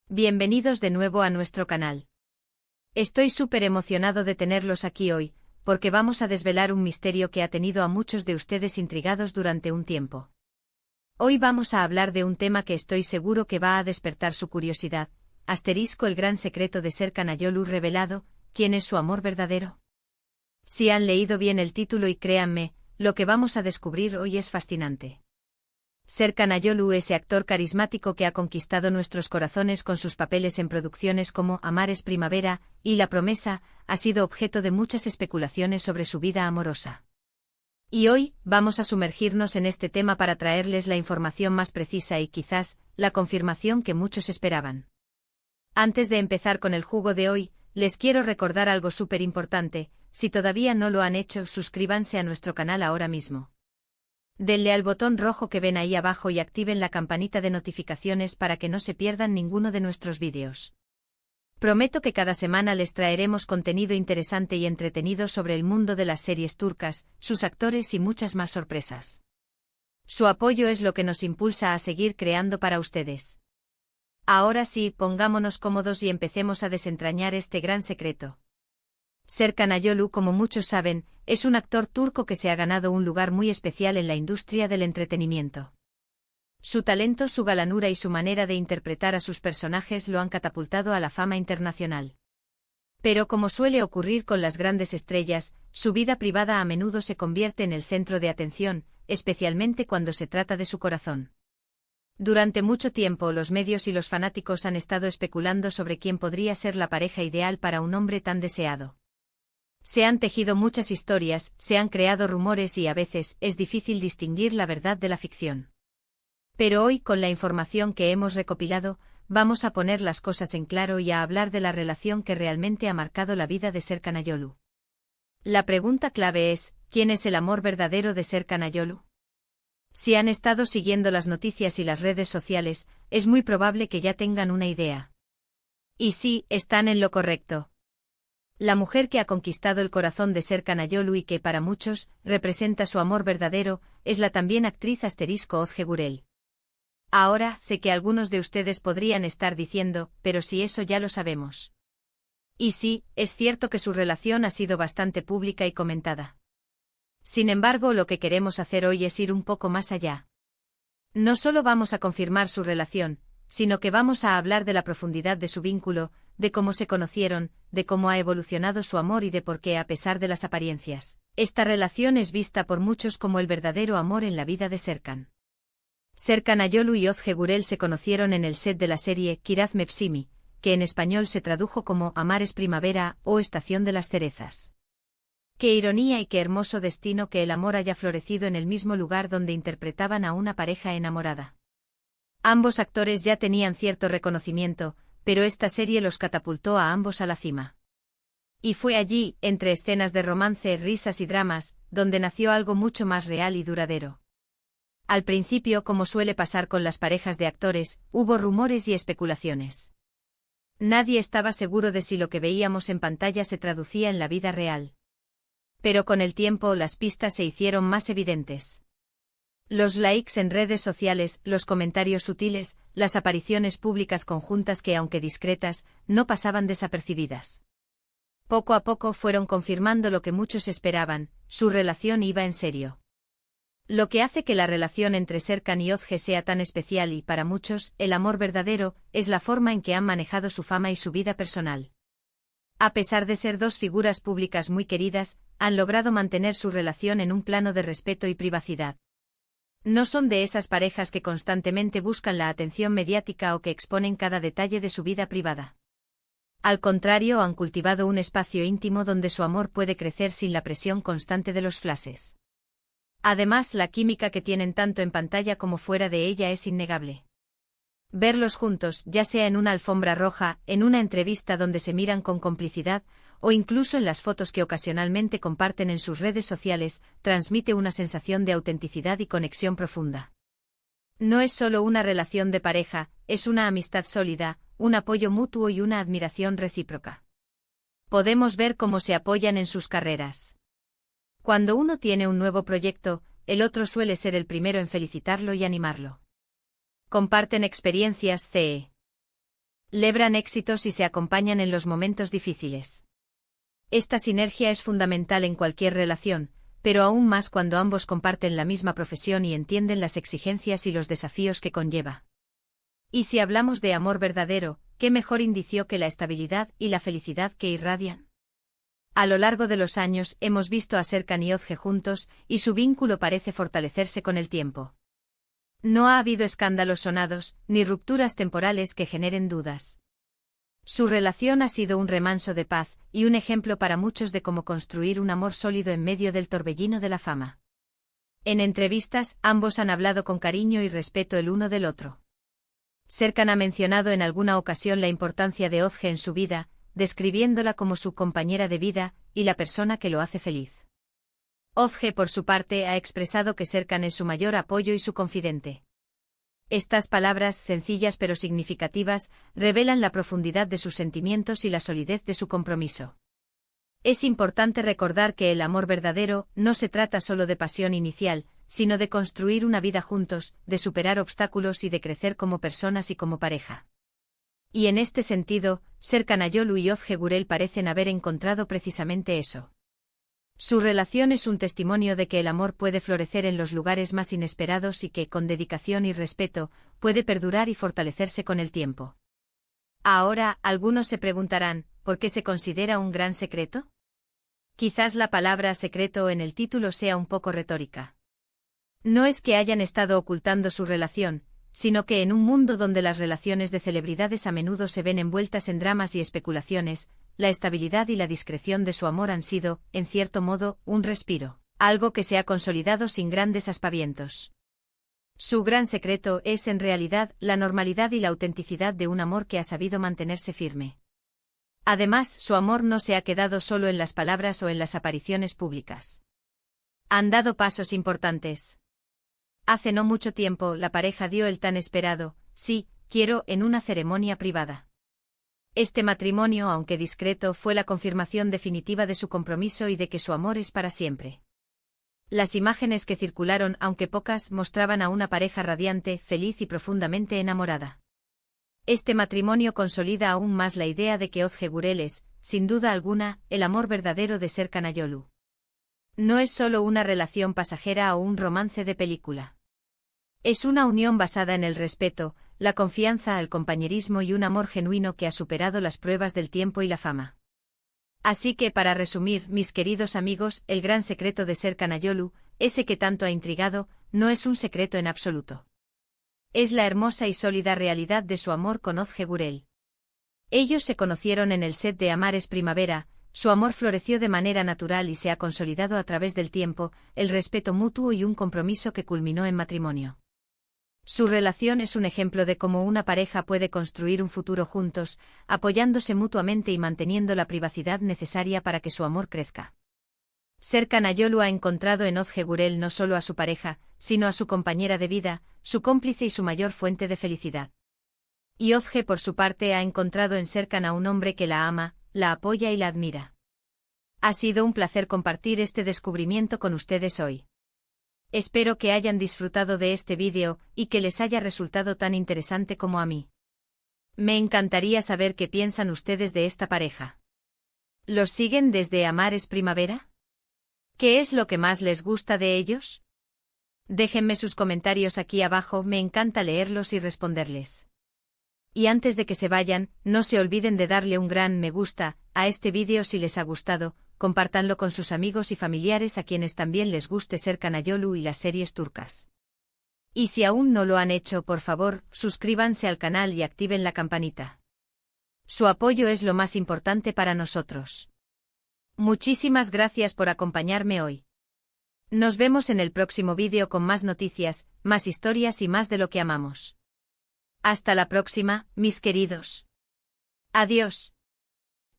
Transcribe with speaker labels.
Speaker 1: Bienvenidos de nuevo a nuestro canal. Estoy súper emocionado de tenerlos aquí hoy, porque vamos a desvelar un misterio que ha tenido a muchos de ustedes intrigados durante un tiempo. Hoy vamos a hablar de un tema que estoy seguro que va a despertar su curiosidad, el gran secreto de Serkan Ayolu revelado, ¿quién es su amor verdadero? Si han leído bien el título y créanme, lo que vamos a descubrir hoy es fascinante. Serkan Ayolu, ese actor carismático que ha conquistado nuestros corazones con sus papeles en producciones como Amar es Primavera y La Promesa, ha sido objeto de muchas especulaciones sobre su vida amorosa. Y hoy, vamos a sumergirnos en este tema para traerles la información más precisa y quizás, la confirmación que muchos esperaban. Antes de empezar con el jugo de hoy, les quiero recordar algo súper importante: si todavía no lo han hecho, suscríbanse a nuestro canal ahora mismo. Denle al botón rojo que ven ahí abajo y activen la campanita de notificaciones para que no se pierdan ninguno de nuestros vídeos. Prometo que cada semana les traeremos contenido interesante y entretenido sobre el mundo de las series turcas, sus actores y muchas más sorpresas. Su apoyo es lo que nos impulsa a seguir creando para ustedes. Ahora sí, pongámonos cómodos y empecemos a desentrañar este gran secreto. Serkan Ayolu, como muchos saben, es un actor turco que se ha ganado un lugar muy especial en la industria del entretenimiento. Su talento, su galanura y su manera de interpretar a sus personajes lo han catapultado a la fama internacional. Pero como suele ocurrir con las grandes estrellas, su vida privada a menudo se convierte en el centro de atención, especialmente cuando se trata de su corazón. Durante mucho tiempo los medios y los fanáticos han estado especulando sobre quién podría ser la pareja ideal para un hombre tan deseado. Se han tejido muchas historias, se han creado rumores y a veces es difícil distinguir la verdad de la ficción. Pero hoy, con la información que hemos recopilado, vamos a poner las cosas en claro y a hablar de la relación que realmente ha marcado la vida de Serkan Ayolu. La pregunta clave es, ¿quién es el amor verdadero de Serkan Ayolu? Si han estado siguiendo las noticias y las redes sociales, es muy probable que ya tengan una idea. Y sí, están en lo correcto. La mujer que ha conquistado el corazón de Serkan Ayolu y que para muchos representa su amor verdadero, es la también actriz Özge Gürel. Ahora, sé que algunos de ustedes podrían estar diciendo, pero si eso ya lo sabemos. Y sí, es cierto que su relación ha sido bastante pública y comentada. Sin embargo, lo que queremos hacer hoy es ir un poco más allá. No solo vamos a confirmar su relación, sino que vamos a hablar de la profundidad de su vínculo, de cómo se conocieron, de cómo ha evolucionado su amor y de por qué, a pesar de las apariencias, esta relación es vista por muchos como el verdadero amor en la vida de Serkan. Serkan Ayolu y Özge Gürel se conocieron en el set de la serie Kiraz Mevsimi, que en español se tradujo como Amar es Primavera o Estación de las Cerezas. Qué ironía y qué hermoso destino que el amor haya florecido en el mismo lugar donde interpretaban a una pareja enamorada. Ambos actores ya tenían cierto reconocimiento, pero esta serie los catapultó a ambos a la cima. Y fue allí, entre escenas de romance, risas y dramas, donde nació algo mucho más real y duradero. Al principio, como suele pasar con las parejas de actores, hubo rumores y especulaciones. Nadie estaba seguro de si lo que veíamos en pantalla se traducía en la vida real. Pero con el tiempo las pistas se hicieron más evidentes. Los likes en redes sociales, los comentarios sutiles, las apariciones públicas conjuntas que, aunque discretas, no pasaban desapercibidas. Poco a poco fueron confirmando lo que muchos esperaban: su relación iba en serio. Lo que hace que la relación entre Serkan y Özge sea tan especial y, para muchos, el amor verdadero, es la forma en que han manejado su fama y su vida personal. A pesar de ser dos figuras públicas muy queridas, han logrado mantener su relación en un plano de respeto y privacidad. No son de esas parejas que constantemente buscan la atención mediática o que exponen cada detalle de su vida privada. Al contrario, han cultivado un espacio íntimo donde su amor puede crecer sin la presión constante de los flashes. Además, la química que tienen tanto en pantalla como fuera de ella es innegable. Verlos juntos, ya sea en una alfombra roja, en una entrevista donde se miran con complicidad, o incluso en las fotos que ocasionalmente comparten en sus redes sociales, transmite una sensación de autenticidad y conexión profunda. No es solo una relación de pareja, es una amistad sólida, un apoyo mutuo y una admiración recíproca. Podemos ver cómo se apoyan en sus carreras. Cuando uno tiene un nuevo proyecto, el otro suele ser el primero en felicitarlo y animarlo. Comparten experiencias, Lebran éxitos y se acompañan en los momentos difíciles. Esta sinergia es fundamental en cualquier relación, pero aún más cuando ambos comparten la misma profesión y entienden las exigencias y los desafíos que conlleva. Y si hablamos de amor verdadero, ¿qué mejor indicio que la estabilidad y la felicidad que irradian? A lo largo de los años hemos visto a Serkan y Özge juntos, y su vínculo parece fortalecerse con el tiempo. No ha habido escándalos sonados, ni rupturas temporales que generen dudas. Su relación ha sido un remanso de paz, y un ejemplo para muchos de cómo construir un amor sólido en medio del torbellino de la fama. En entrevistas, ambos han hablado con cariño y respeto el uno del otro. Serkan ha mencionado en alguna ocasión la importancia de Özge en su vida, describiéndola como su compañera de vida, y la persona que lo hace feliz. Özge, por su parte, ha expresado que Serkan es su mayor apoyo y su confidente. Estas palabras, sencillas pero significativas, revelan la profundidad de sus sentimientos y la solidez de su compromiso. Es importante recordar que el amor verdadero no se trata solo de pasión inicial, sino de construir una vida juntos, de superar obstáculos y de crecer como personas y como pareja. Y en este sentido, Serkan Ayolu y Özge Gürel parecen haber encontrado precisamente eso. Su relación es un testimonio de que el amor puede florecer en los lugares más inesperados y que, con dedicación y respeto, puede perdurar y fortalecerse con el tiempo. Ahora, algunos se preguntarán, ¿por qué se considera un gran secreto? Quizás la palabra secreto en el título sea un poco retórica. No es que hayan estado ocultando su relación, sino que en un mundo donde las relaciones de celebridades a menudo se ven envueltas en dramas y especulaciones, la estabilidad y la discreción de su amor han sido, en cierto modo, un respiro, algo que se ha consolidado sin grandes aspavientos. Su gran secreto es, en realidad, la normalidad y la autenticidad de un amor que ha sabido mantenerse firme. Además, su amor no se ha quedado solo en las palabras o en las apariciones públicas. Han dado pasos importantes. Hace no mucho tiempo, la pareja dio el tan esperado "sí, quiero" en una ceremonia privada. Este matrimonio, aunque discreto, fue la confirmación definitiva de su compromiso y de que su amor es para siempre. Las imágenes que circularon, aunque pocas, mostraban a una pareja radiante, feliz y profundamente enamorada. Este matrimonio consolida aún más la idea de que Özge Gürel es, sin duda alguna, el amor verdadero de Serkan Ayolu. No es solo una relación pasajera o un romance de película. Es una unión basada en el respeto, la confianza, el compañerismo y un amor genuino que ha superado las pruebas del tiempo y la fama. Así que, para resumir, mis queridos amigos, el gran secreto de Serkan Ayolu, ese que tanto ha intrigado, no es un secreto en absoluto. Es la hermosa y sólida realidad de su amor con Özge Gürel. Ellos se conocieron en el set de Amar es Primavera, su amor floreció de manera natural y se ha consolidado a través del tiempo, el respeto mutuo y un compromiso que culminó en matrimonio. Su relación es un ejemplo de cómo una pareja puede construir un futuro juntos, apoyándose mutuamente y manteniendo la privacidad necesaria para que su amor crezca. Serkan Ayolu ha encontrado en Özge Gürel no solo a su pareja, sino a su compañera de vida, su cómplice y su mayor fuente de felicidad. Y Özge, por su parte, ha encontrado en Serkan a un hombre que la ama, la apoya y la admira. Ha sido un placer compartir este descubrimiento con ustedes hoy. Espero que hayan disfrutado de este vídeo y que les haya resultado tan interesante como a mí. Me encantaría saber qué piensan ustedes de esta pareja. ¿Los siguen desde Amar es Primavera? ¿Qué es lo que más les gusta de ellos? Déjenme sus comentarios aquí abajo, me encanta leerlos y responderles. Y antes de que se vayan, no se olviden de darle un gran me gusta a este vídeo si les ha gustado. Compártanlo con sus amigos y familiares a quienes también les guste Serkan Ayolu y las series turcas. Y si aún no lo han hecho, por favor, suscríbanse al canal y activen la campanita. Su apoyo es lo más importante para nosotros. Muchísimas gracias por acompañarme hoy. Nos vemos en el próximo vídeo con más noticias, más historias y más de lo que amamos. Hasta la próxima, mis queridos. Adiós.